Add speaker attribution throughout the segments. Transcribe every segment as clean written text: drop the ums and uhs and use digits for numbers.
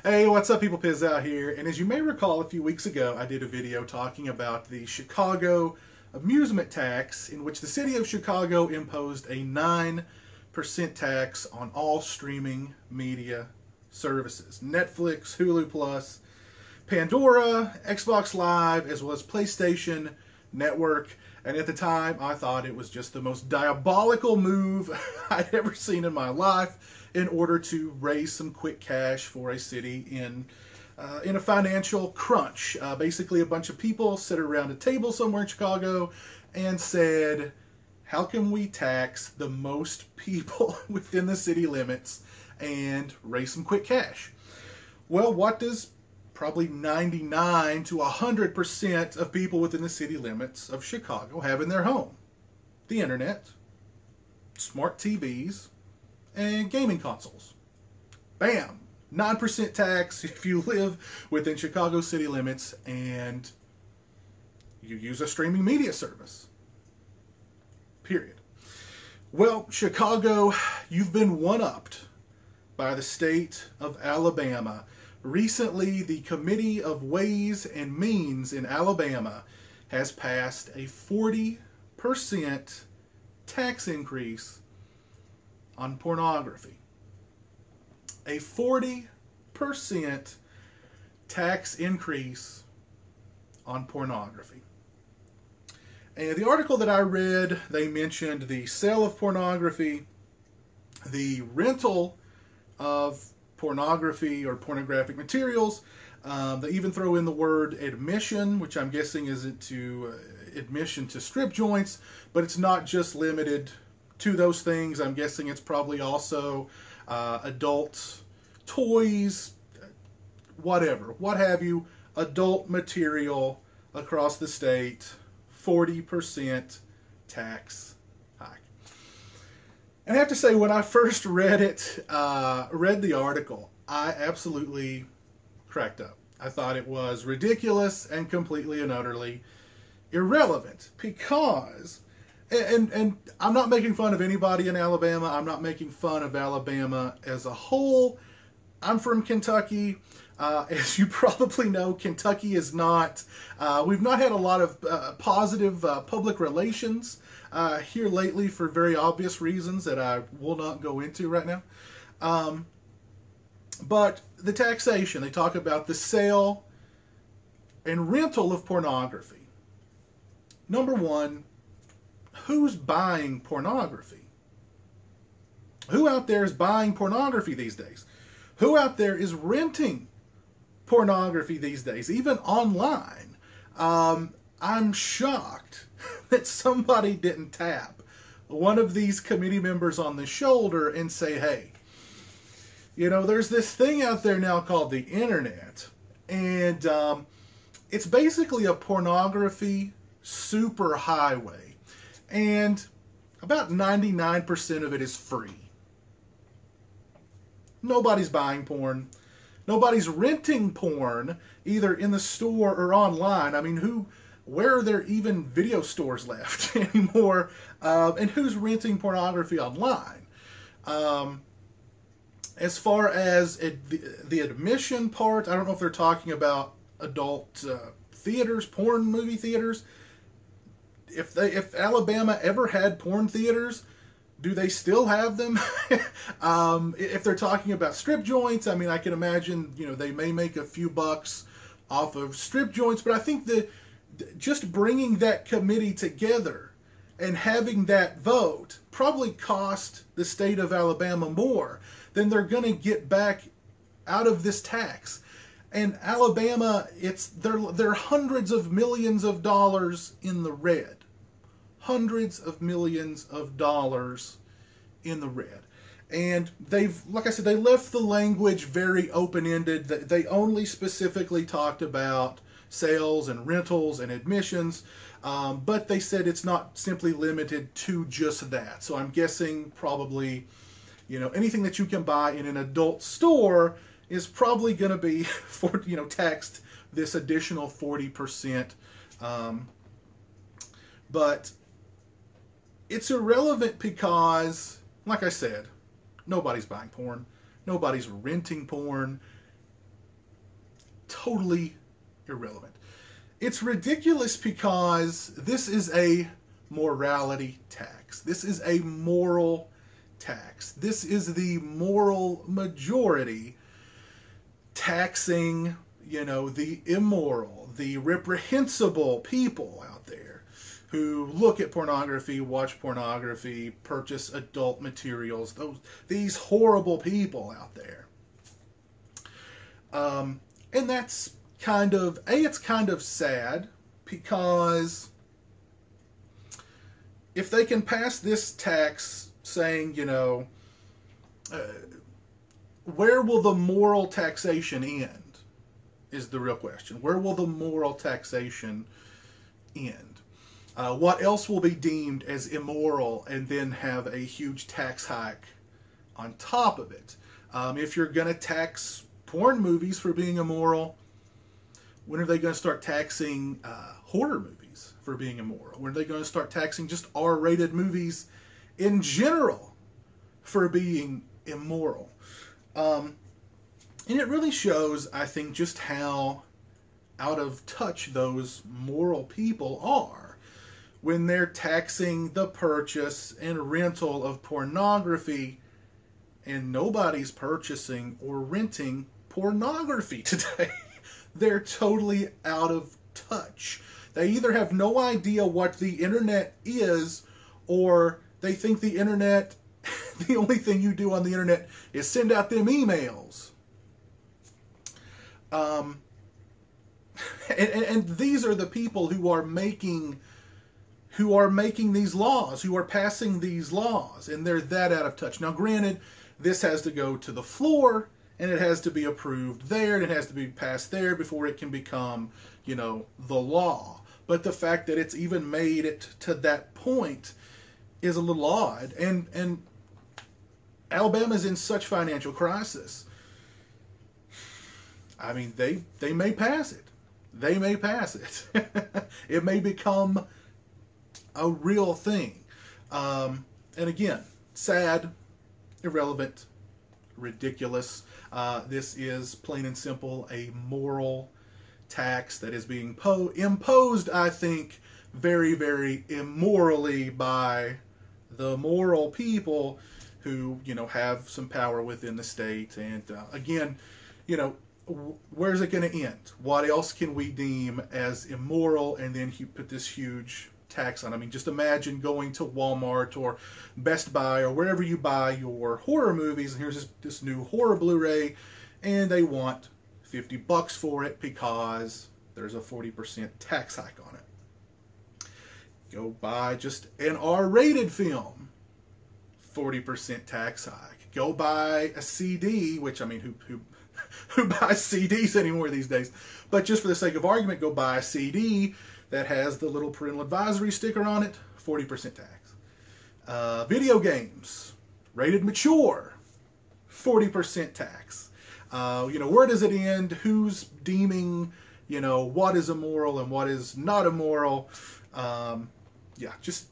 Speaker 1: Hey, what's up, people? Piz out here. And as you may recall, a few weeks ago, I did a video talking about the Chicago amusement tax, in which the city of Chicago imposed a 9% tax on all streaming media services. Netflix, Hulu Plus, Pandora, Xbox Live, as well as PlayStation Network. And at the time, I thought it was just the most diabolical move I'd ever seen in my life in order to raise some quick cash for a city in a financial crunch. Basically, a bunch of people sat around a table somewhere in Chicago and said, how can we tax the most people within the city limits and raise some quick cash? Well, what does probably 99 to 100% of people within the city limits of Chicago have in their home? The internet, smart TVs, and gaming consoles. Bam! 9% tax if you live within Chicago city limits and you use a streaming media service. Period. Well, Chicago, you've been one-upped by the state of Alabama. Recently, the Committee of Ways and Means in Alabama has passed a 40% tax increase on pornography. A 40% tax increase on pornography. And the article that I read, they mentioned the sale of pornography, the rental of pornography or pornographic materials. They even throw in the word admission, which I'm guessing is admission to strip joints, but it's not just limited to those things. I'm guessing it's probably also adult toys, whatever, what have you, adult material across the state, 40% tax hike. And I have to say, when I first read it, read the article, I absolutely cracked up. I thought it was ridiculous and completely and utterly irrelevant because, and I'm not making fun of anybody in Alabama. I'm not making fun of Alabama as a whole. I'm from Kentucky. As you probably know, Kentucky is not, we've not had a lot of positive public relations here lately for very obvious reasons that I will not go into right now. But the taxation, they talk about the sale and rental of pornography. Number one, who's buying pornography? Who out there is buying pornography these days? Who out there is renting pornography these days, even online? I'm shocked that somebody didn't tap one of these committee members on the shoulder and say, hey, you know, there's this thing out there now called the internet, and it's basically a pornography superhighway, and about 99% of it is free. Nobody's buying porn. Nobody's renting porn, either in the store or online. I mean, where are there even video stores left anymore? And who's renting pornography online? As far as the admission part, I don't know if they're talking about adult theaters, porn movie theaters. If Alabama ever had porn theaters, do they still have them? If they're talking about strip joints, I mean, I can imagine, you know, they may make a few bucks off of strip joints, but I think that just bringing that committee together and having that vote probably cost the state of Alabama more than they're going to get back out of this tax. And Alabama, they're hundreds of millions of dollars in the red. Hundreds of millions of dollars in the red. And they've, like I said, they left the language very open-ended. They only specifically talked about sales and rentals and admissions, but they said it's not simply limited to just that. So I'm guessing probably, you know, anything that you can buy in an adult store is probably going to be, taxed this additional 40%. But it's irrelevant because, like I said, nobody's buying porn. Nobody's renting porn. totally irrelevant. It's ridiculous because this is a morality tax. This is a moral tax. This is the moral majority taxing, you know, the immoral, the reprehensible people out there who look at pornography, watch pornography, purchase adult materials, these horrible people out there. And that's kind of, it's kind of sad, because if they can pass this tax saying, you know, where will the moral taxation end is the real question. Where will the moral taxation end? What else will be deemed as immoral and then have a huge tax hike on top of it? If you're going to tax porn movies for being immoral, when are they going to start taxing horror movies for being immoral? When are they going to start taxing just R-rated movies in general for being immoral? And it really shows, I think, just how out of touch those moral people are when they're taxing the purchase and rental of pornography, and nobody's purchasing or renting pornography today. They're totally out of touch. They either have no idea what the internet is, or they think the internet, the only thing you do on the internet is send out them emails. And these are the people who are making these laws, who are passing these laws, and they're that out of touch. Now, granted, this has to go to the floor, and it has to be approved there, and it has to be passed there before it can become, you know, the law. But the fact that it's even made it to that point is a little odd. And Alabama's in such financial crisis. I mean, they may pass it. They may pass it. It may become a real thing. And again, sad, irrelevant, ridiculous. This is plain and simple a moral tax that is being imposed, I think, very, very immorally by the moral people who, you know, have some power within the state. And again, you know, where's it going to end? What else can we deem as immoral? And then you put this huge tax on. I mean, just imagine going to Walmart or Best Buy or wherever you buy your horror movies, and here's this new horror Blu-ray, and they want $50 for it because there's a 40% tax hike on it. Go buy just an R-rated film, 40% tax hike. Go buy a CD, which, I mean, who buys CDs anymore these days? But just for the sake of argument, go buy a CD that has the little parental advisory sticker on it, 40% tax. Video games, rated mature, 40% tax. You know, where does it end? Who's deeming, you know, what is immoral and what is not immoral? Yeah, just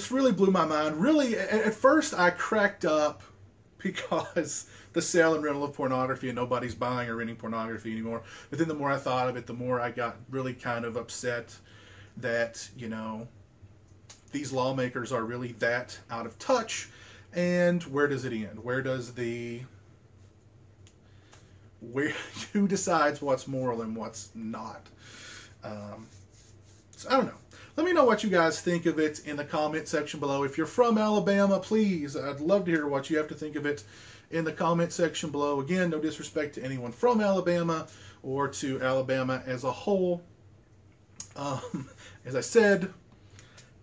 Speaker 1: really blew my mind. Really, at first I cracked up because the sale and rental of pornography, and nobody's buying or renting pornography anymore. But then the more I thought of it, the more I got really kind of upset that, you know, these lawmakers are really that out of touch. And where does it end? Who decides what's moral and what's not? So I don't know. Let me know what you guys think of it in the comment section below. If you're from Alabama, please, I'd love to hear what you have to think of it in the comment section below. Again, no disrespect to anyone from Alabama or to Alabama as a whole. As I said,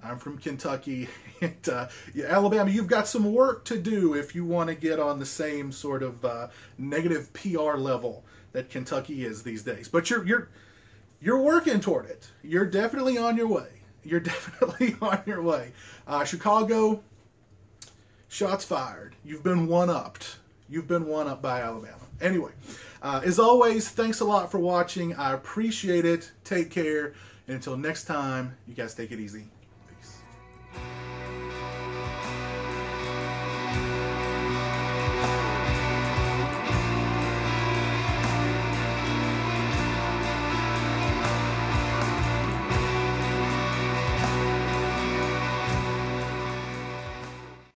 Speaker 1: I'm from Kentucky. And, yeah, Alabama, you've got some work to do if you want to get on the same sort of negative PR level that Kentucky is these days. But you're working toward it. You're definitely on your way. You're definitely on your way. Chicago, shots fired. You've been one-upped. You've been one-upped by Alabama. Anyway, as always, thanks a lot for watching. I appreciate it. Take care. And until next time, you guys take it easy.